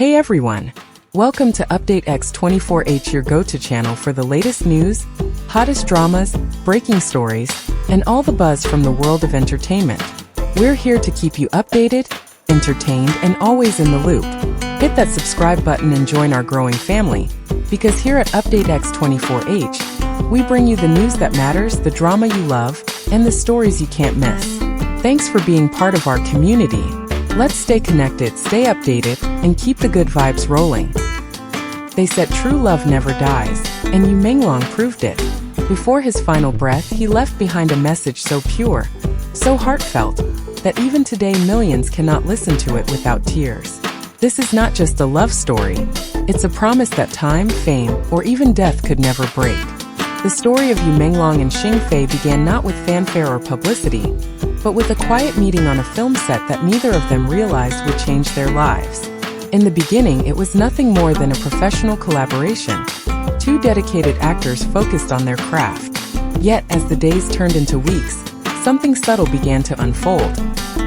Hey everyone! Welcome to Update X24H, your go-to channel for the latest news, hottest dramas, breaking stories, and all the buzz from the world of entertainment. We're here to keep you updated, entertained, and always in the loop. Hit that subscribe button and join our growing family, because here at Update X24H, we bring you the news that matters, the drama you love, and the stories you can't miss. Thanks for being part of our community. Let's stay connected, stay updated, and keep the good vibes rolling. They said true love never dies, and Menglong proved it. Before his final breath, he left behind a message so pure, so heartfelt, that even today millions cannot listen to it without tears. This is not just a love story, it's a promise that time, fame, or even death could never break. The story of Menglong and Xing Fei began not with fanfare or publicity, but with a quiet meeting on a film set that neither of them realized would change their lives. In the beginning, it was nothing more than a professional collaboration. Two dedicated actors focused on their craft. Yet, as the days turned into weeks, something subtle began to unfold.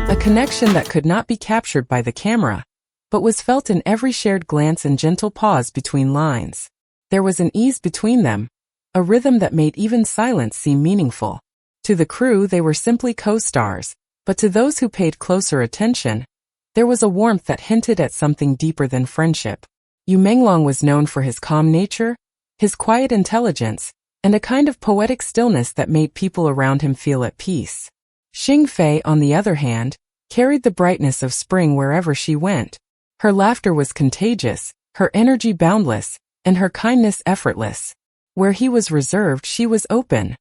A connection that could not be captured by the camera, but was felt in every shared glance and gentle pause between lines. There was an ease between them, a rhythm that made even silence seem meaningful. To the crew, they were simply co-stars, but to those who paid closer attention, there was a warmth that hinted at something deeper than friendship. Menglong was known for his calm nature, his quiet intelligence, and a kind of poetic stillness that made people around him feel at peace. Xing Fei, on the other hand, carried the brightness of spring wherever she went. Her laughter was contagious, her energy boundless, and her kindness effortless. Where he was reserved, she was open.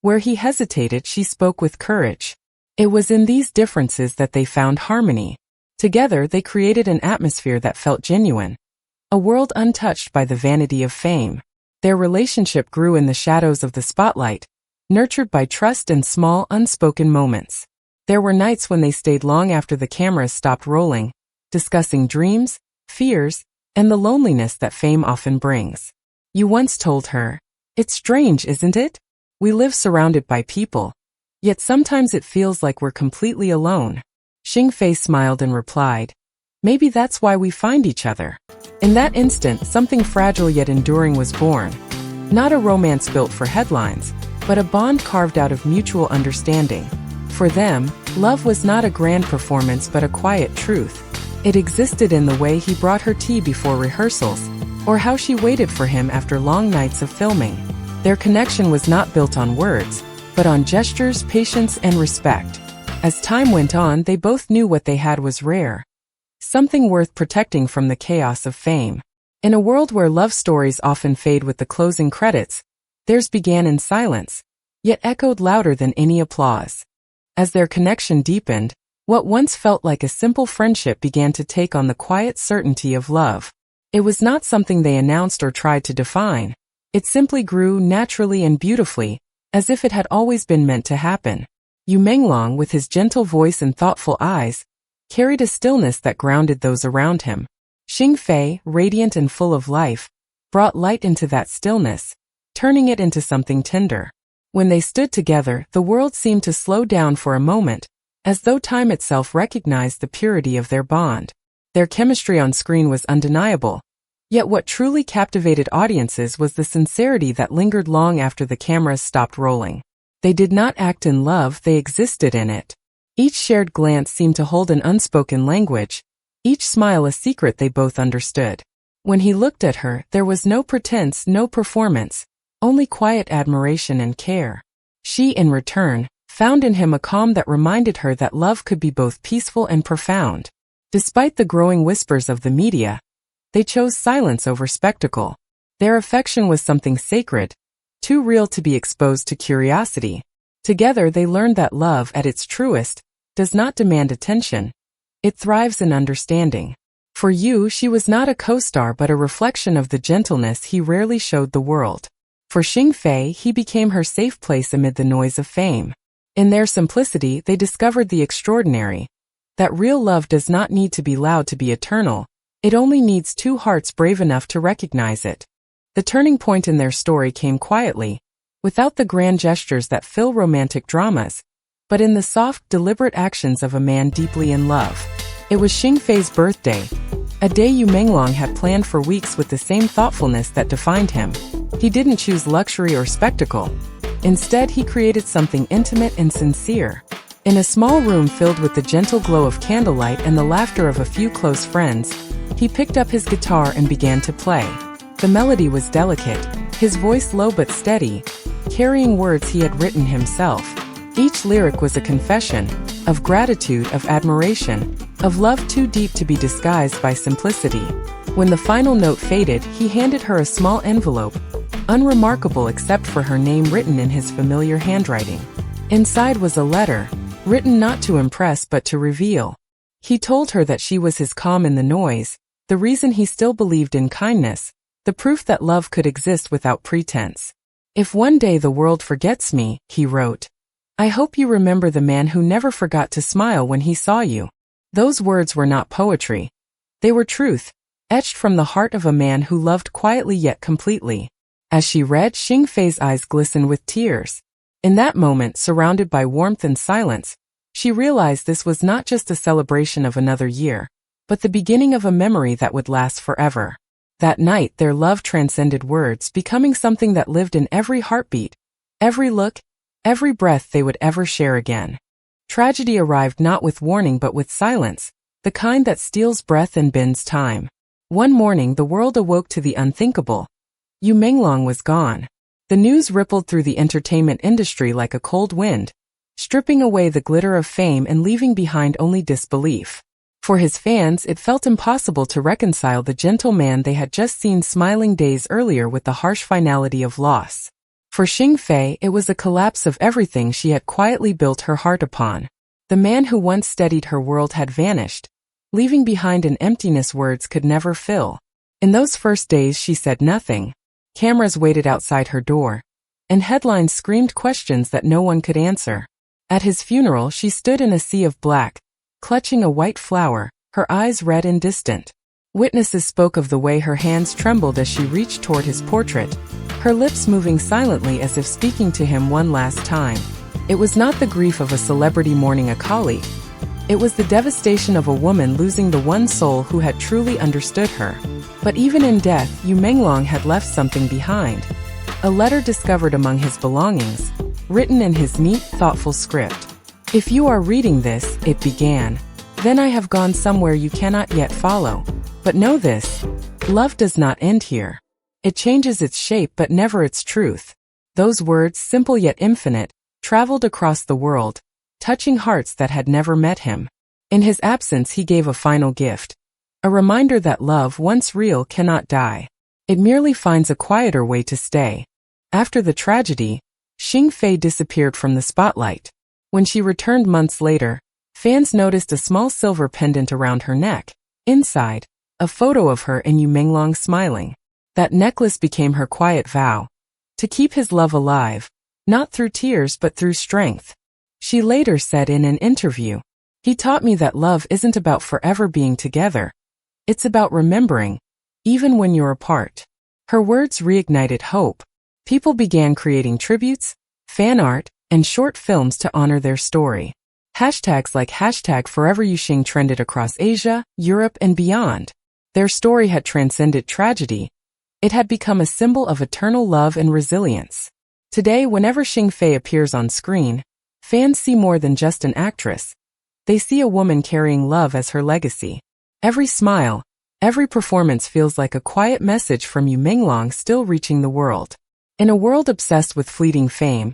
Where he hesitated, she spoke with courage. It was in these differences that they found harmony. Together, they created an atmosphere that felt genuine, a world untouched by the vanity of fame. Their relationship grew in the shadows of the spotlight, nurtured by trust and small, unspoken moments. There were nights when they stayed long after the cameras stopped rolling, discussing dreams, fears, and the loneliness that fame often brings. You once told her, "It's strange, isn't it? We live surrounded by people, yet sometimes it feels like we're completely alone." Xing Fei smiled and replied, "Maybe that's why we find each other." In that instant, something fragile yet enduring was born. Not a romance built for headlines, but a bond carved out of mutual understanding. For them, love was not a grand performance but a quiet truth. It existed in the way he brought her tea before rehearsals, or how she waited for him after long nights of filming. Their connection was not built on words, but on gestures, patience, and respect. As time went on, they both knew what they had was rare, something worth protecting from the chaos of fame. In a world where love stories often fade with the closing credits, theirs began in silence, yet echoed louder than any applause. As their connection deepened, what once felt like a simple friendship began to take on the quiet certainty of love. It was not something they announced or tried to define. It simply grew naturally and beautifully, as if it had always been meant to happen. Menglong, with his gentle voice and thoughtful eyes, carried a stillness that grounded those around him. Xing Fei, radiant and full of life, brought light into that stillness, turning it into something tender. When they stood together, the world seemed to slow down for a moment, as though time itself recognized the purity of their bond. Their chemistry on screen was undeniable. Yet what truly captivated audiences was the sincerity that lingered long after the cameras stopped rolling. They did not act in love, they existed in it. Each shared glance seemed to hold an unspoken language, each smile a secret they both understood. When he looked at her, there was no pretense, no performance, only quiet admiration and care. She, in return, found in him a calm that reminded her that love could be both peaceful and profound. Despite the growing whispers of the media, they chose silence over spectacle. Their affection was something sacred, too real to be exposed to curiosity. Together they learned that love, at its truest, does not demand attention. It thrives in understanding. For you, she was not a co-star but a reflection of the gentleness he rarely showed the world. For Xing Fei, he became her safe place amid the noise of fame. In their simplicity, they discovered the extraordinary, that real love does not need to be loud to be eternal. It only needs two hearts brave enough to recognize it. The turning point in their story came quietly, without the grand gestures that fill romantic dramas, but in the soft, deliberate actions of a man deeply in love. It was Xing Fei's birthday, A day Menglong had planned for weeks with the same thoughtfulness that defined him. He didn't choose luxury or spectacle. Instead, he created something intimate and sincere. In a small room filled with the gentle glow of candlelight and the laughter of a few close friends, he picked up his guitar and began to play. The melody was delicate, his voice low but steady, carrying words he had written himself. Each lyric was a confession, of gratitude, of admiration, of love too deep to be disguised by simplicity. When the final note faded, he handed her a small envelope, unremarkable except for her name written in his familiar handwriting. Inside was a letter, written not to impress but to reveal. He told her that she was his calm in the noise, the reason he still believed in kindness, the proof that love could exist without pretense. If one day the world forgets me, he wrote, I hope you remember the man who never forgot to smile when he saw you. Those words were not poetry. They were truth, etched from the heart of a man who loved quietly yet completely. As she read, Xing Fei's eyes glistened with tears. In that moment, surrounded by warmth and silence, she realized this was not just a celebration of another year, but the beginning of a memory that would last forever. That night, their love transcended words, becoming something that lived in every heartbeat, every look, every breath they would ever share again. Tragedy arrived not with warning but with silence, the kind that steals breath and bends time. One morning the world awoke to the unthinkable. Menglong was gone. The news rippled through the entertainment industry like a cold wind, stripping away the glitter of fame and leaving behind only disbelief. For his fans, it felt impossible to reconcile the gentle man they had just seen smiling days earlier with the harsh finality of loss. For Xing Fei, it was a collapse of everything she had quietly built her heart upon. The man who once steadied her world had vanished, leaving behind an emptiness words could never fill. In those first days she said nothing. Cameras waited outside her door, and headlines screamed questions that no one could answer. At his funeral she stood in a sea of black, clutching a white flower, her eyes red and distant. Witnesses spoke of the way her hands trembled as she reached toward his portrait, her lips moving silently as if speaking to him one last time. It was not the grief of a celebrity mourning a colleague. It was the devastation of a woman losing the one soul who had truly understood her. But even in death, Menglong had left something behind. A letter discovered among his belongings, written in his neat, thoughtful script. If you are reading this, it began. Then I have gone somewhere you cannot yet follow. But know this, love does not end here. It changes its shape but never its truth. Those words, simple yet infinite, traveled across the world, touching hearts that had never met him. In his absence he gave a final gift. A reminder that love, once real, cannot die. It merely finds a quieter way to stay. After the tragedy, Xing Fei disappeared from the spotlight. When she returned months later, fans noticed a small silver pendant around her neck. Inside, a photo of her and Menglong smiling. That necklace became her quiet vow. To keep his love alive, not through tears but through strength. She later said in an interview, he taught me that love isn't about forever being together. It's about remembering, even when you're apart. Her words reignited hope. People began creating tributes, fan art, and short films to honor their story. Hashtags like #ForeverYuXing trended across Asia, Europe, and beyond. Their story had transcended tragedy. It had become a symbol of eternal love and resilience. Today, whenever Xing Fei appears on screen, fans see more than just an actress. They see a woman carrying love as her legacy. Every smile, every performance feels like a quiet message from Menglong still reaching the world. In a world obsessed with fleeting fame,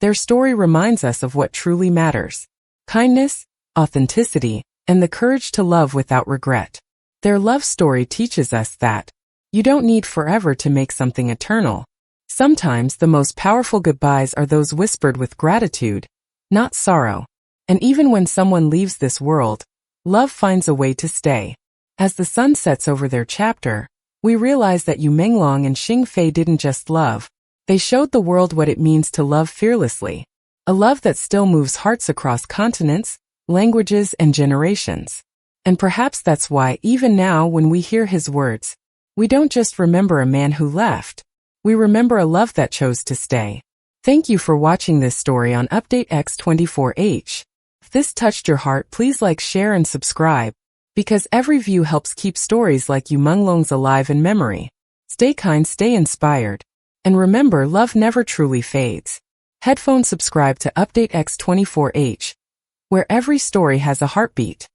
their story reminds us of what truly matters: kindness, authenticity, and the courage to love without regret. Their love story teaches us that you don't need forever to make something eternal. Sometimes the most powerful goodbyes are those whispered with gratitude, not sorrow. And even when someone leaves this world, love finds a way to stay. As the sun sets over their chapter, we realize that Menglong and Xing Fei didn't just love. They showed the world what it means to love fearlessly. A love that still moves hearts across continents, languages, and generations. And perhaps that's why, even now when we hear his words, we don't just remember a man who left. We remember a love that chose to stay. Thank you for watching this story on Update X24H. If this touched your heart, please like, share, and subscribe. Because every view helps keep stories like you Menglongs alive in memory. Stay kind, stay inspired. And remember, love never truly fades. Headphone subscribe to Update X24H, where every story has a heartbeat.